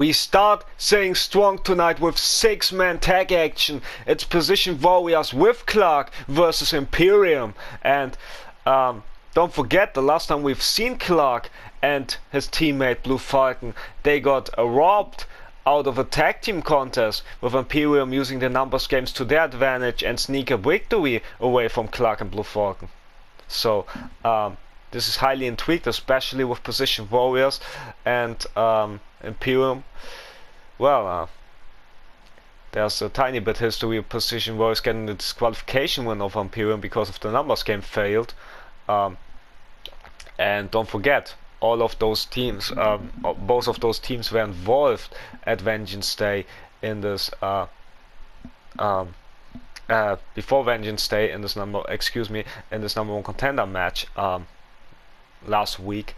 We start saying strong tonight with 6-man tag action. It's Position Warriors with Clark versus Imperium. And don't forget, the last time we've seen Clark and his teammate Blue Falcon, they got robbed out of a tag team contest, with Imperium using the numbers games to their advantage and sneak a victory away from Clark and Blue Falcon. So this is highly intrigued, especially with Position Warriors and Imperium. Well, there's a tiny bit history of Position Warriors getting the disqualification win over Imperium because of the numbers game failed. And don't forget, all of those teams, both of those teams were involved at Vengeance Day in this before Vengeance Day in this number one contender match last week,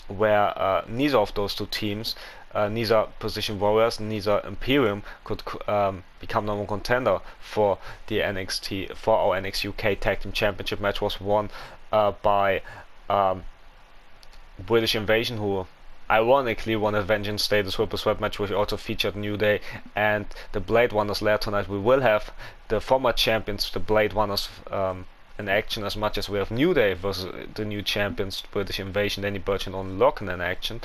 where neither of those two teams, neither Position Warriors, neither Imperium, could become number one contender for the NXT, for our NXT UK Tag Team Championship match. Was won by British Invasion, who ironically won a Vengeance Day, the Triple Threat match, which also featured New Day and the Blade Runners. Later tonight we will have the former champions, the Blade Runners, in action, as much as we have New Day versus the new champions, British Invasion, Danny Burch and Only Lorcan in action.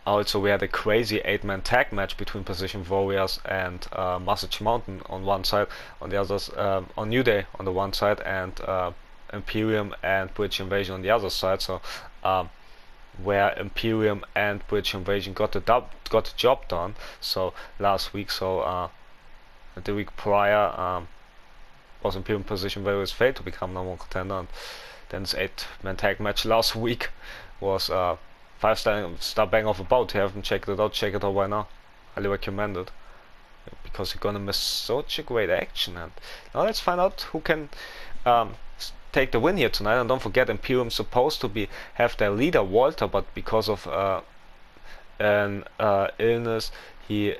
Also we had a crazy 8-man tag match between Position Warriors and Message Mountain on one side, on the others, on New Day on the one side, and Imperium and British Invasion on the other side. So where Imperium and British Invasion got the job done. So last week, the week prior, was Imperium Position Warriors failed to become number one contender, and then this 8-man tag match last week was 5-star bang of a bout. If you haven't checked it out, check it out right now. Highly recommend it, because you're gonna miss such a great action. And now let's find out who can take the win here tonight. And don't forget, Imperium's supposed to have their leader Walter, but because of an illness, we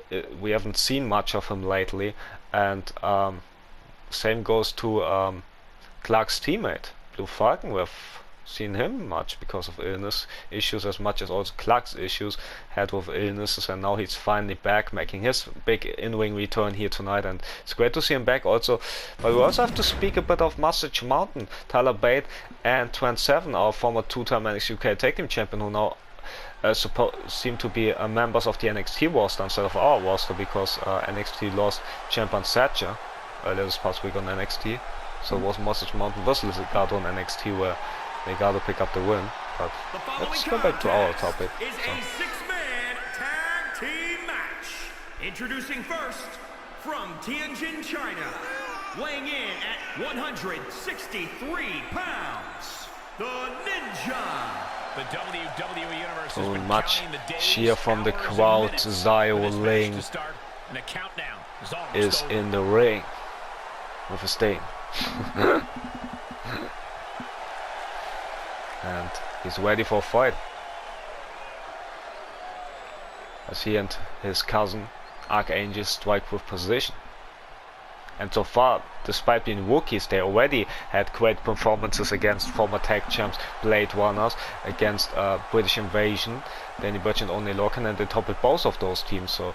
haven't seen much of him lately. And same goes to Clark's teammate Blue Falcon. We've seen him much because of illness issues, as much as also Clark's issues had with illnesses, and now he's finally back, making his big in-ring return here tonight, and it's great to see him back also. But we also have to speak a bit of Message Mountain, Tyler Bate and Trent Seven, our former 2-time NXT UK Tag Team Champion, who now seem to be members of the NXT roster instead of our roster, because NXT lost champion Sascha earlier this past week on NXT. So it was Message Mountain versus Legado on NXT, where they gotta pick up the win. But let's go back to our topic. Is a 6-man tag team match. Introducing first, from Tianjin, China, weighing in at 163 pounds, the Ninja. The WWE Universe so much cheer from the crowd. Zio Ling is in the ring with a stain. And he's ready for a fight, as he and his cousin Archangel strike with precision. And so far, despite being rookies, they already had great performances against former tag champs Blade Runners, against British Invasion, Danny Burch and Only Lorcan, and they toppled both of those teams. So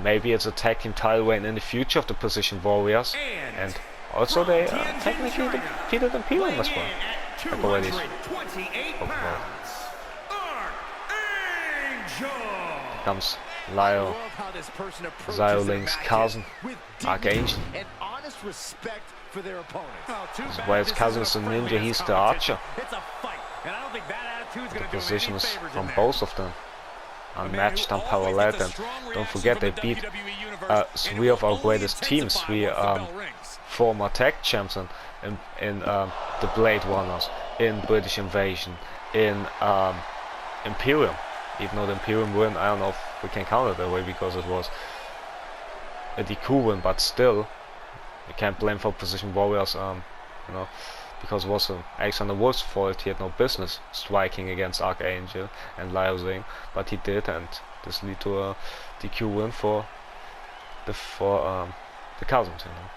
maybe it's a tag team title reign in the future of the Position Warriors. And also they technically defeated Imperium as well. Like already comes Lyle, Zio Ling's cousin, Archangel. While his cousin is the ninja, he's the archer. The positions from both of them unmatched, unparalleled, and don't forget, they beat 3 of our greatest teams, 3 former tag champs in the Blade Runners, in British Invasion, in Imperium. Even though the Imperium win, I don't know if we can count it that way, because it was a DQ win, but still, you can't blame for Position Warriors, you know, because it was Alexander Wolf's fault. He had no business striking against Archangel and Lyle Zing, but he did, and this led to a DQ win for the cousins, you know.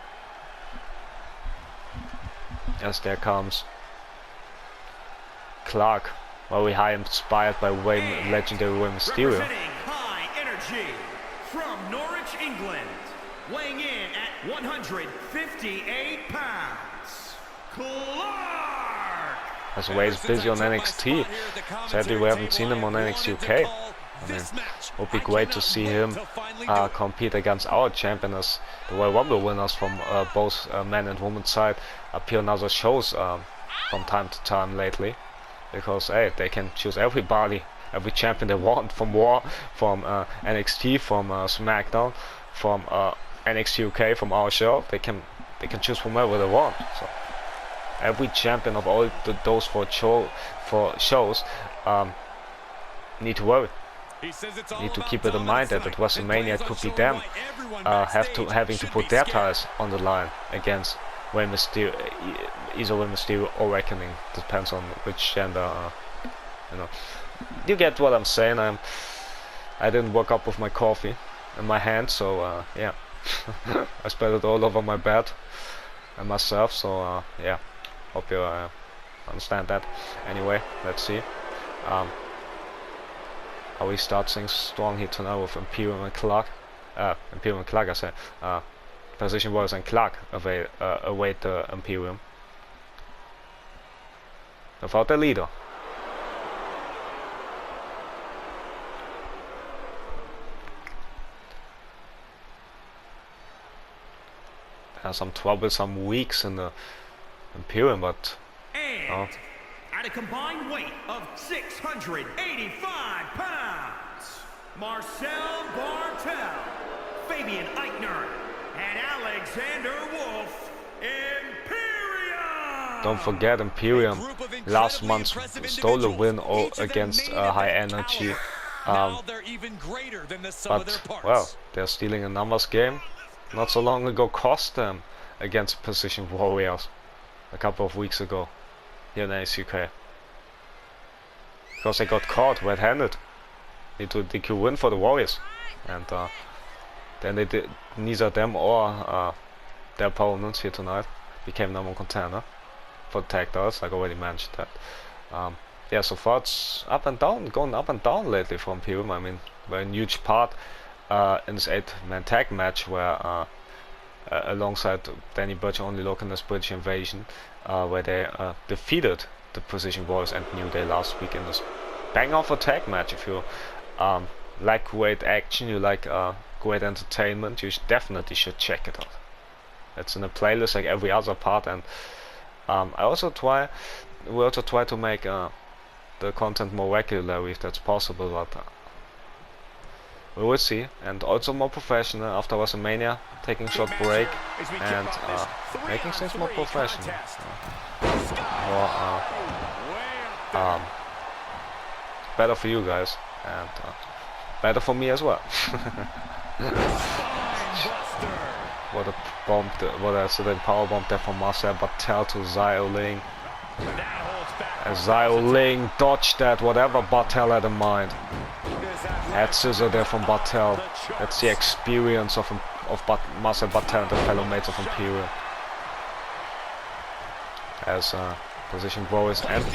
As there comes Clark, very high inspired by legendary Rey Mysterio. Representing High Energy from Norwich, England, weighing in at 158 pounds, Clark! As Rey's busy on NXT. Sadly, we haven't seen him on NXT UK. I mean, it would be great to see him compete against our champion, as the Royal Rumble winners from both men and women's side appear on other shows from time to time lately, because hey, they can choose everybody, every champion they want, from Raw, from NXT, from SmackDown, from NXT UK, from our show. They can choose whomever they want. So every champion of all those four shows need to worry. Need to keep it in mind that at WrestleMania it could be them having to put their titles on the line against Rey Mysterio, either Rey Mysterio or Reckoning. Depends on which gender. You know, you get what I'm saying. I didn't woke up with my coffee in my hand, so yeah, I spread it all over my bed and myself. So yeah, hope you understand that. Anyway, let's see. How we start things strong here tonight with Imperium and Clark. I say. Position Warriors and Clark await the Imperium. Without the leader. There's some troublesome weeks in the Imperium, but at a combined weight of 685 pounds, Marcel Bartel, Fabian Eichner, and Alexander Wolf, Imperium! Don't forget Imperium last month stole a win against High Energy. But, well, they're stealing a numbers game. Not so long ago cost them against Position Warriors a couple of weeks ago here in NXT UK. Because they got caught red-handed. Need to DQ win for the Warriors. And then they did, neither them or their opponents here tonight became number one contender for the tag titles, like I already mentioned that. Yeah, so far it's up and down, going up and down lately for Imperium. I mean, very huge part in this 8-man tag match where alongside Danny Burch only looking as British Invasion, where they defeated the Position Warriors and New Day last week in this bang of a tag match. If you like great action, you like great entertainment, you definitely should check it out. It's in a playlist like every other part, and we also try to make the content more regular if that's possible, but we will see. And also more professional after WrestleMania, taking short break and making things more professional, more better for you guys and better for me as well. What a sudden power bomb there from Marcel Bartel to Xio Ling. As Xio Ling dodged that, whatever Bartel had in mind. Head scissor there from Bartel. That's the experience of Marcel Bartel and the fellow mates of Imperium. As Position Warriors and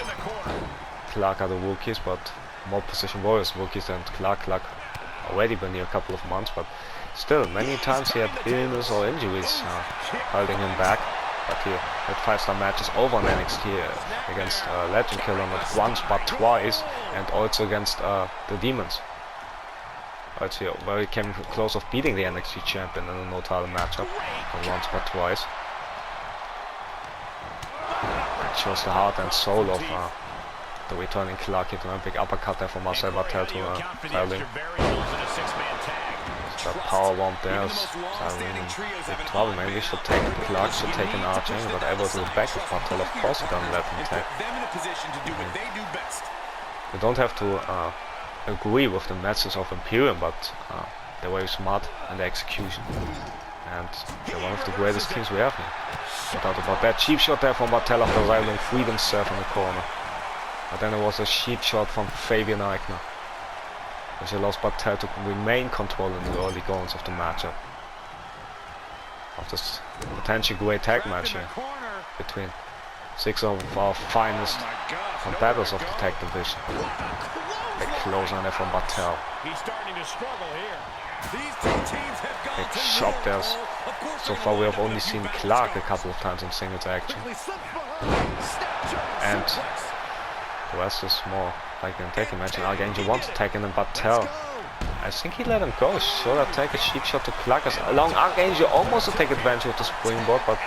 Clark are the rookies, but more Position Warriors rookies than Clark. Clark already been here a couple of months, but still, many times he had illness or injuries holding him back. But he had 5-star matches over on NXT against Legend Killer not once but twice, and also against the Demons. Also, where he came close of beating the NXT champion in a no-title matchup, not once but twice. It shows the heart and soul of the returning Clark into a big uppercut there from Marcel Bartel to Xio Ling. That power bomb there is big trouble. Maybe we should take Clark, should take an arching, but able to the back of Bartel. Of course, he doesn't let him take. You don't have to agree with the message of Imperium, but they're very smart in the execution, and they're one of the greatest teams we have here. No doubt about that. Cheap shot there from Bartel after Xio Ling freed himself in the corner. But then there was a cheap shot from Fabian Eichner, which allows Bartel to remain control in the early goings of the matchup. Of this potentially great tag match here between 6 of our finest competitors of the tag division. Big close on there from Bartel. He's starting to struggle here. These two teams have gone Big shot there. So far we have only seen Clark a couple of times in singles action. And the rest is more like an attacking match. And Archangel wants to take in and Bartel. I think he let him go. Should have taken a cheap shot to Clark. Allowing Archangel almost to take advantage of the springboard, but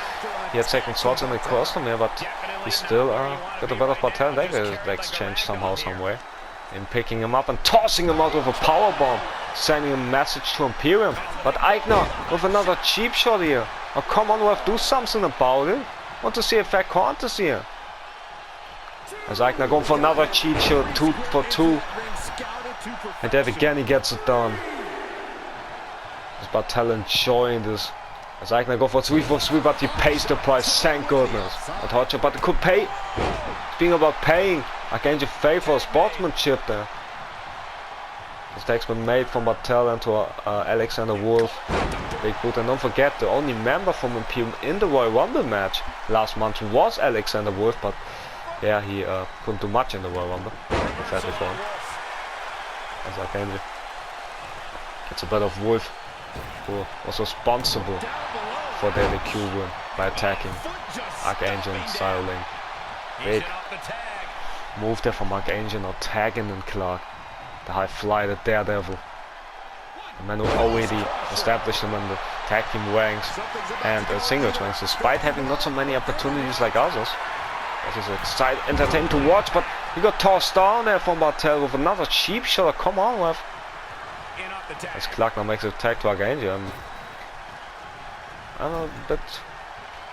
he had second thoughts and it cost him here, but he still got a bit of Bartel. They exchange somehow, somewhere. In picking him up and tossing him out with a power bomb, sending a message to Imperium. But Eichner with another cheap shot here. Oh, come on, we have to do something about it. Want to see a fair contest here. As Eichner going for another cheap shot, 2 for 2. And then again he gets it done. Is Bartel enjoying this? As Eichner go for 3 for 3, but he pays the price, thank goodness. But it could pay. Speaking about paying, Archangel favor sportsmanship there. Mistakes been made from Bartel into Alexander Wolf. Big boot, and don't forget the only member from Imperium in the Royal Rumble match last month was Alexander Wolf, but yeah, he couldn't do much in the Royal Rumble. Sadly for him. As Archangel gets a bit of Wolf, who was responsible for their DQ win by attacking Archangel and Styling. Big move there from Archangel, not tagging in Clark. The high fly, the Daredevil. The man who already established him in the tag team ranks and singles ranks, despite having not so many opportunities like others. That is exciting, entertaining to watch, but he got tossed down there from Bartel with another cheap shot. Come on, Ref. As Clark now makes a tag to Archangel, I'm a bit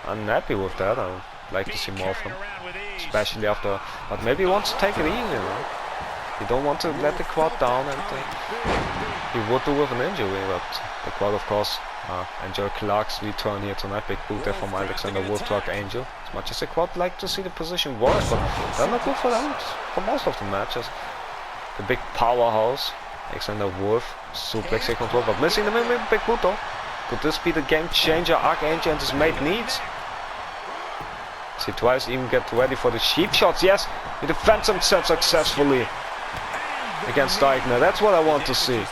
unhappy with that. I would like to see more of him, especially after. But maybe he wants to take it easy, right? He don't want to let the crowd down, and he would do with an injury. But the crowd, of course, enjoy Clark's return here tonight. Big boot there from Alexander Wolf to Archangel. As much as the crowd like to see the position worse, but they're not good for them for most of the matches. The big powerhouse, Alexander Wolf, suplex control, but missing the big boot though. Could this be the game changer Archangel and his mate needs? See twice, even get ready for the cheap shots. Yes, he defends himself successfully against Eichner. That's what I want to see.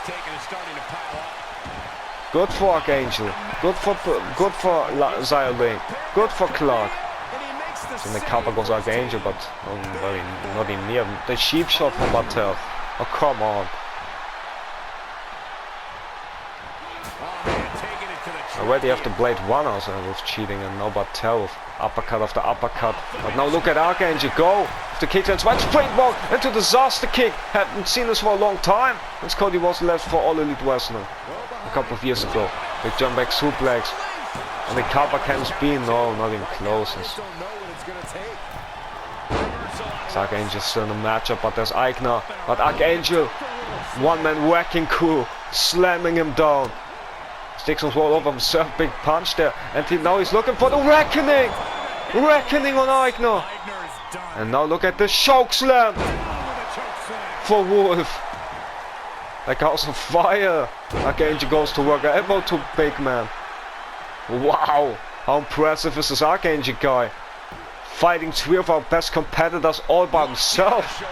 Good for Archangel. Good for Zyling. Good for Clark. So in the cover goes Archangel, but not even near. The cheap shot from Bartel. Oh, come on. Already have the blade runners with cheating, and now Bartel with uppercut after uppercut. But now look at Archangel go. The kick and right springboard into disaster kick. Haven't seen this for a long time. Since Cody was left for All Elite Wrestling a couple of years ago. Big jump back suplex. And the cover can spin. No, not even close. Archangel still in the matchup, but there's Eichner. But Archangel, one-man wrecking crew, slamming him down. Sticks him all over himself, big punch there. And now he's looking for the reckoning. Reckoning on Eichner. And now look at the choke slam for Wolf. Like house of fire. Archangel goes to work. Elbow to big man. Wow, how impressive is this Archangel guy? Fighting 3 of our best competitors all by himself.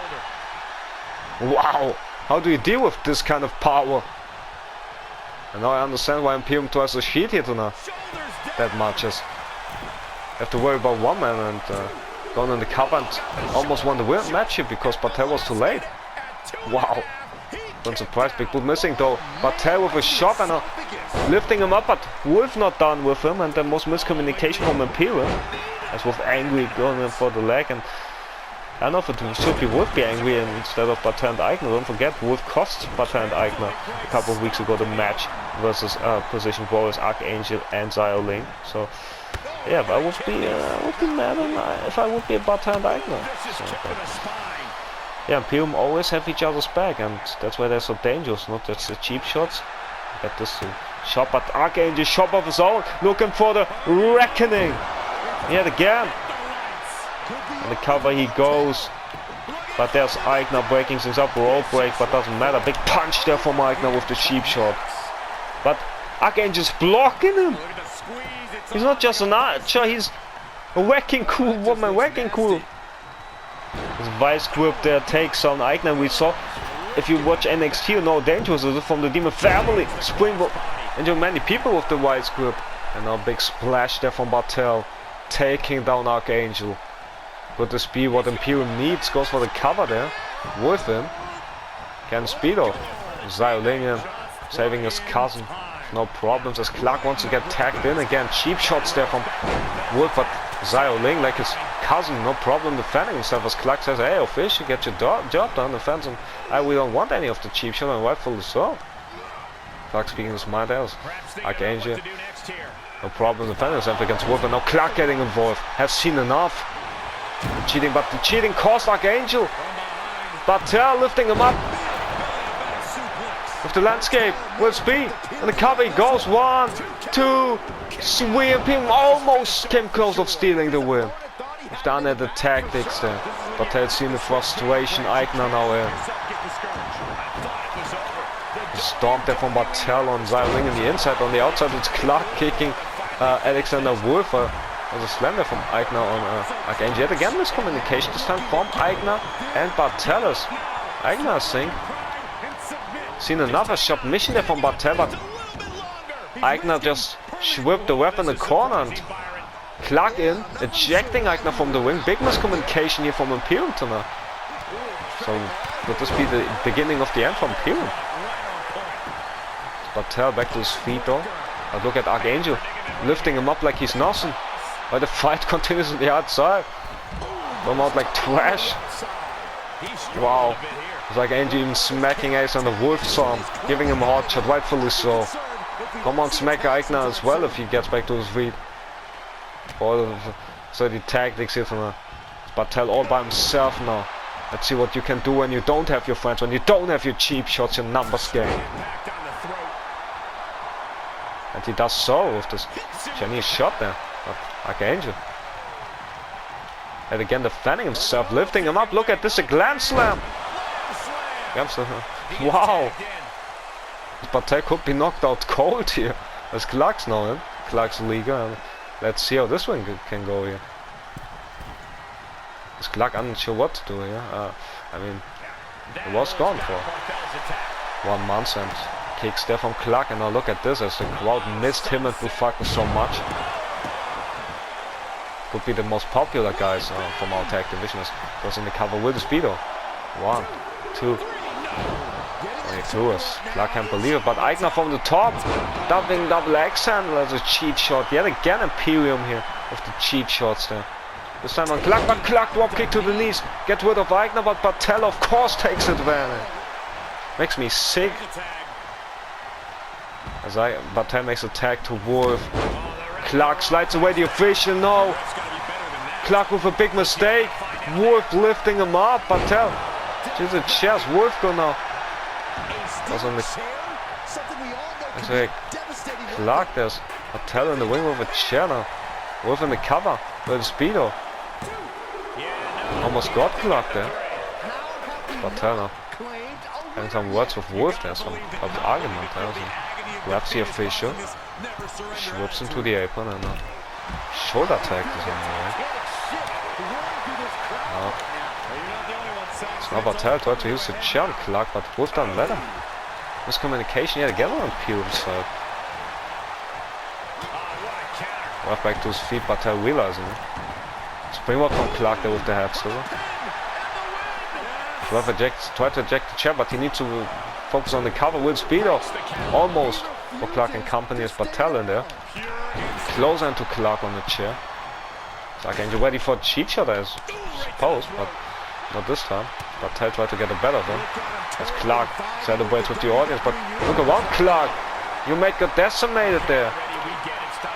Wow, how do you deal with this kind of power? And now I understand why Imperium tries to cheat here tonight. That much as have to worry about one man and going in the cover and almost won the match here because Bartel was too late. Wow. Don't surprise, big boot missing though. Bartel with a shot and lifting him up, but Wolf not done with him, and the most miscommunication from Imperium. As Wolf angry going in for the leg, and I don't know if it should be Wolf be angry instead of Bartel and Eichner. Don't forget, Wolf cost Bartel and Eichner a couple of weeks ago the match versus position warriors Archangel and Zyling. So yeah, but I would be mad if I would be a Bartel and Eichner. So, yeah, Imperium always have each other's back, and that's why they're so dangerous. Not just the cheap shots. Get this shot, but Archangel shot of his own, looking for the reckoning. Yet again. And the cover he goes. But there's Eichner breaking things up, roll break, but doesn't matter. Big punch there from Eichner with the cheap shot. But Archangel's blocking him. He's not just an archer, he's A wrecking cool woman, wrecking cool. This vice grip there takes on Aichner. We saw, if you watch NXT, you know dangerous is from the Demon family. Springboard. And many people with the vice grip. And now big splash there from Bartel. Taking down Archangel. Could this be what Imperium needs? Goes for the cover there. With him. Can Speedo. Xiaolingen saving his cousin. No problems as Clark wants to get tagged in again. Cheap shots there from Wolf, but Xiaoling, like his cousin, no problem defending himself as Clark says, hey, official, get your job done, defense, and we don't want any of the cheap shots, and rightfully so. Clark speaking his mind else. Archangel, no problem defending himself against Wolf, and now Clark getting involved. Has seen enough. Cheating, but the cheating cost Archangel. Bartel lifting him up. With the landscape, with speed, and the cover he goes, 1, 2, Imperium almost came close of stealing the win. With the unadded tactics there, but they've seen the frustration Aichner now here. The stomp there from Bartel on Xiaoling in the inside, on the outside it's Clark kicking Alexander Wolf. There's a slam there from Aichner on Archangel. Yet again miscommunication, this time from Aichner and Bartel. Aichner, I think, seen another submission there from Bartel, but Aichner just whipped the ref in the corner and Clark in, ejecting Aichner from the ring. Big miscommunication here from Imperium tonight. So would this be the beginning of the end from Imperium? Bartel back to his feet though. But look at Archangel lifting him up like he's nothing. While the fight continues on the outside. Come out like trash. Wow. It's like Angie even smacking Ace on the Wolf's arm, giving him a hard shot, rightfully so. Come on, smack Aichner as well if he gets back to his feet. So the tactics here from Bartel all by himself now. Let's see what you can do when you don't have your friends, when you don't have your cheap shots, your numbers game. And he does so with this Chinese shot there. But Archangel. And again defending himself, lifting him up. Look at this, a glam slam. Wow! Bartel could be knocked out cold here. There's Clark's now in. Clark's Liga. Let's see how this one can go here. Is Clark unsure what to do here? I mean, it was gone for 1 month and kicks there from Clark. And now look at this as the crowd missed him and Bufaka so much. Could be the most popular guys from our tag division. Goes in the cover with the Speedo. 1, 2. 22 as Clark can't believe it, but Aichner from the top, dumping double axe handle as a cheat shot. Yet again Imperium here with the cheat shots there. This time on Clark, but Clark drop kick to the knees, get rid of Aichner, but Bartel of course takes advantage. Makes me sick. As Bartel makes a tag to Wolf. Clark slides away the official, no. Clark with a big mistake. Wolf lifting him up, Bartel. She's a chest, Wolf go now. Was on the Clark, there's Bartel in the wing with a chair now. Wolf in the cover with a Speedo. Almost got Clark there. Bartel now having some words with Wolf there, some argument there. Grabs the official, whips him to the apron and shoulder tag is on the way. Now Bartel tried to use the chair on Clark, but Wolf doesn't let him. Miscommunication yet again on Imperium's side. Right back to his feet, Bartel realizing it. Springboard from Clark there with the head scissor. Tried to eject the chair, but he needs to focus on the cover with Speedo. Almost for Clark and company as Bartel in there. Closer into Clark on the chair. So Archangel ready for a cheat shot, I suppose, but not this time. Bartel tried to get a better one. As Clark celebrates with the audience, but look around Clark. You might get decimated there.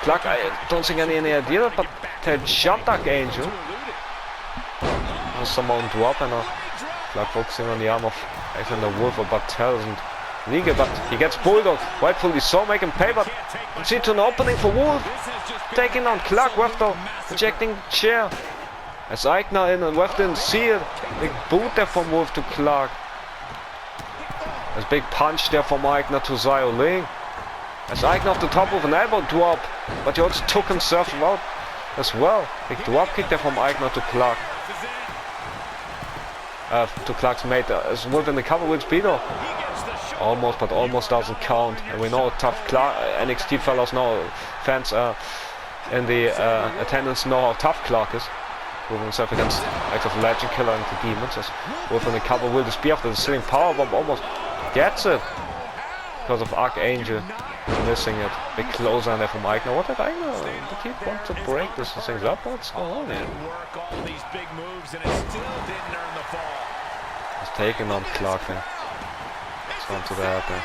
Clark, I don't think any idea, but they jumped Archangel. Someone drop and Clark focusing on the arm of Alexander Wolf, or Bartel isn't legal, but he gets bulldog, rightfully so, make him pay, but see to an opening for Wolf. Taking down Clark, ref though, ejecting chair. As Aichner in and ref didn't see it. Big boot there from Wolf to Clark. There's a big punch there from Aichner to Xiaoling. As Aichner off the top with an elbow drop, but he also took himself out. as well. Big drop kick there from Eichner to Clark. To Clark's mate is within the cover with Speedo. Almost, but almost doesn't count. And we know tough Clark, NXT fellows know, fans in the attendance know how tough Clark is. Moving himself against acts of Legend Killer and the Demons. As within the cover with the spear after the sitting powerbomb almost gets it. Because of Archangel missing it. Big closer there from Eichner. What did Eichner? Did he want to break this things up? What's going on here? He's taking on Clark there. It's on to the head there.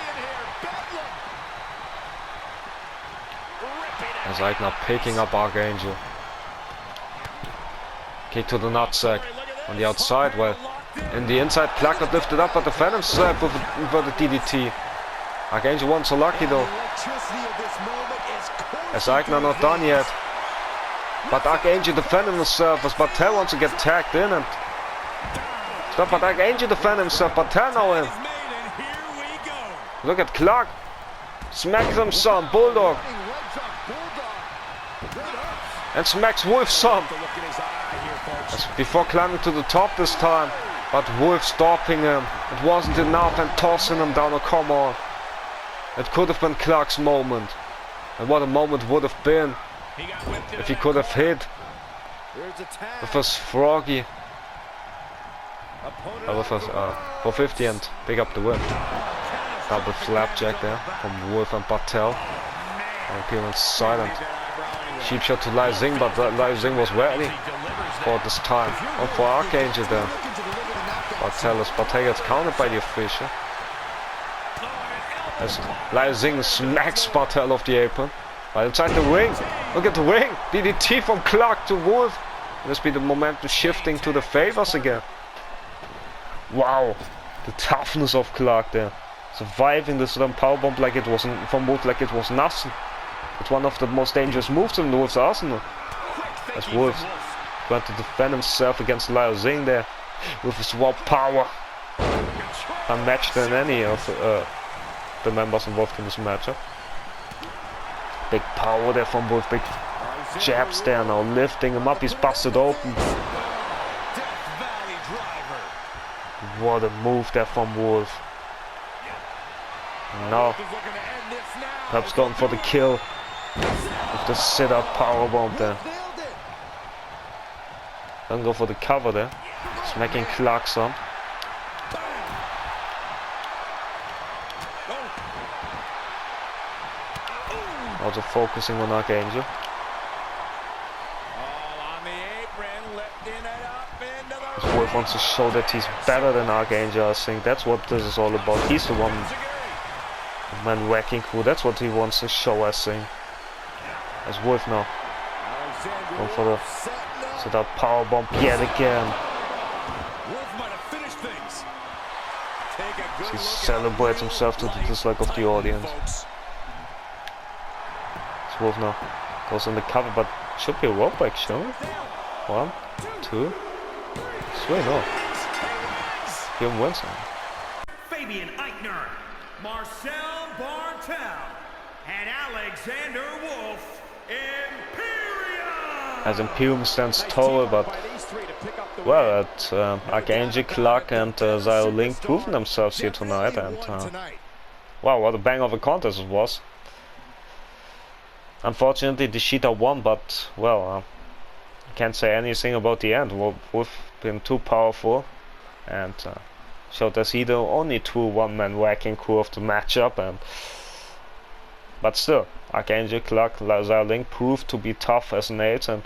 As Eichner picking up Archangel. Kick to the nutsack on the outside. Well, in the inside, Clark got lifted up, but the Phantom slap with the DDT. Archangel wasn't so lucky though. As Eichner not done yet. But Archangel defending himself as Bartel wants to get tagged in and stop, but Archangel defending himself, Bartel now in. Look at Clark. Smacks him some, Bulldog. And smacks Wolf some. As before climbing to the top this time. But Wolf stopping him. It wasn't enough and tossing him down. Oh, come on. It could have been Clark's moment. And what a moment would have been if he could have hit with his Froggy. With his 450 and pick up the win. Double flapjack there from Wolf and Bartel. And Imperium silent. Cheap shot to Lai Zing, but Lai Zing was ready for this time. And for Archangel there. Bartel gets counted by the official. As Lai Zing smacks Bartel off the apron. Right inside the ring. Look at the ring. DDT from Clark to Wolf. This be the momentum shifting to the favors again. Wow. The toughness of Clark there. Surviving this powerbomb like it wasn't from Wolf like it was nothing. It's one of the most dangerous moves in Wolf's arsenal. As Wolf going to defend himself against Lai Zing there with his raw power. Unmatched than any of the members involved in this matchup. Big power there from Wolf, big jabs there now, lifting him up, he's busted open. What a move there from Wolf. And now, perhaps going for the kill with the sit-up powerbomb there. Then go for the cover there, smacking Clark some. Also focusing on Archangel. Wolf wants to show that he's better than Archangel. I think that's what this is all about. He's the one man wrecking crew. That's what he wants to show, I think. As Wolf now going for the sit-up powerbomb yet again. He celebrates himself to the dislike of the audience. Wolf now goes on the cover, but should be a rope break, shouldn't it? 1, 2, 3, no. Imperium wins. Fabian Eichner, Marcel Bartel, and Alexander Wolf, Imperium! As Imperium stands tall, but well, at Archangel, Clark and Zio Link proven themselves here tonight, and wow, what a bang of a contest it was. Unfortunately, the Cheetah won, but well, can't say anything about the end. Wolf been too powerful and showed that he's the only true one-man wrecking crew of the matchup. And but still, Archangel, Clark, Zio Link proved to be tough as nails, and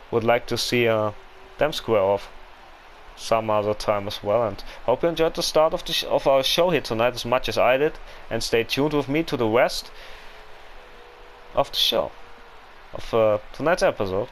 would like to see them square off some other time as well. And hope you enjoyed the start of our show here tonight as much as I did, and stay tuned with me to the rest of the show, of tonight's episode.